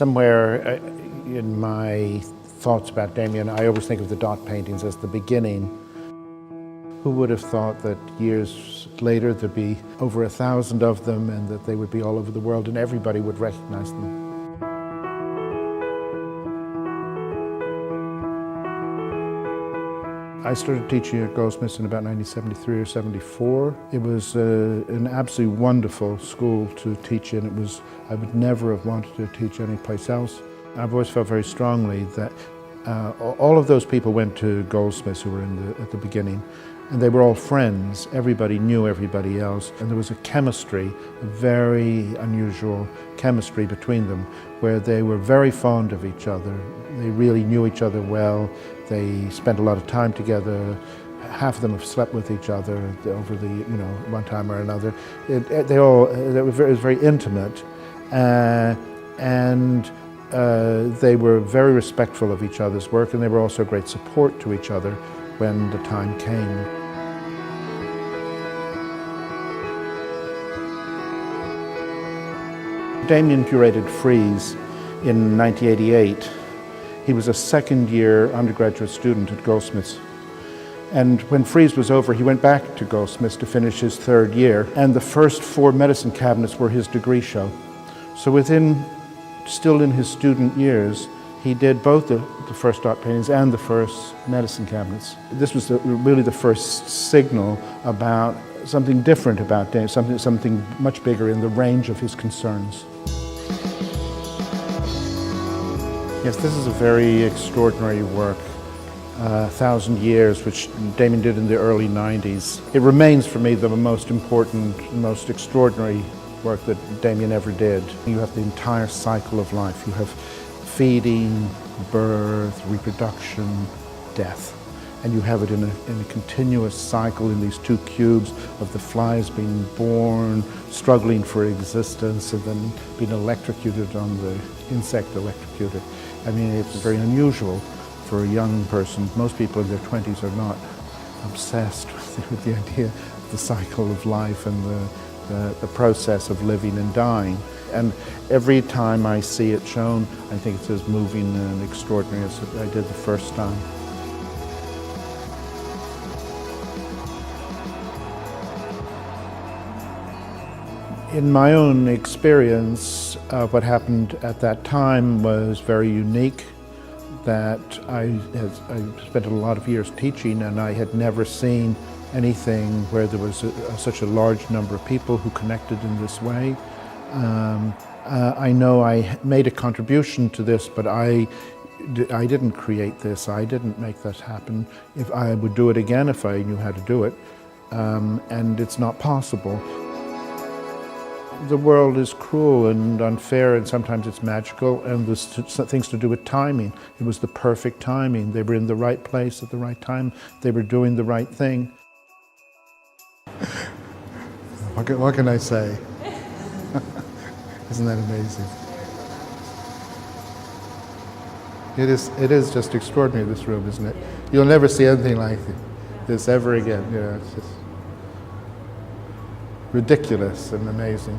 Somewhere in my thoughts about Dэмiene, I always think of the dot paintings as the beginning. Who would have thought that years later there'd be over 1,000 of them and that they would be all over the world and everybody would recognize them. I started teaching at Goldsmiths in about 1973 or 74. It was an absolutely wonderful school to teach in. I would never have wanted to teach anyplace else. I've always felt very strongly that all of those people went to Goldsmiths who were at the beginning, and they were all friends. Everybody knew everybody else, and there was a chemistry, a very unusual chemistry between them, where they were very fond of each other. They really knew each other well. They spent a lot of time together. Half of them have slept with each other over the, one time or another. It was very intimate, and they were very respectful of each other's work, and they were also a great support to each other when the time came. Dэмiene curated Frieze in 1988. He was a second-year undergraduate student at Goldsmiths. And when Frieze was over, he went back to Goldsmiths to finish his third year. And the first 4 medicine cabinets were his degree show. So still in his student years, he did both the first dot paintings and the first medicine cabinets. This was really the first signal about something different about Dэмiene, something much bigger in the range of his concerns. Yes, this is a very extraordinary work, 1,000 Years, which Dэмiene did in the early 90s. It remains for me the most important, most extraordinary work that Dэмiene ever did. You have the entire cycle of life. You have feeding, birth, reproduction, death. And you have it in a continuous cycle in these 2 cubes of the flies being born, struggling for existence, and then being electrocuted on the insect electrocuted. I mean, it's very unusual for a young person. Most people in their 20s are not obsessed with the idea of the cycle of life and the process of living and dying. And every time I see it shown, I think it's as moving and extraordinary as I did the first time. In my own experience, what happened at that time was very unique, that I spent a lot of years teaching and I had never seen anything where there was such a large number of people who connected in this way. I know I made a contribution to this, but I didn't create this. I didn't make this happen. If I would do it again if I knew how to do it, and it's not possible. The world is cruel and unfair, and sometimes it's magical, and there's things to do with timing. It was the perfect timing. They were in the right place at the right time. They were doing the right thing. What can I say? Isn't that amazing? It is just extraordinary, this room, isn't it? You'll never see anything like this ever again. It's just ridiculous and amazing.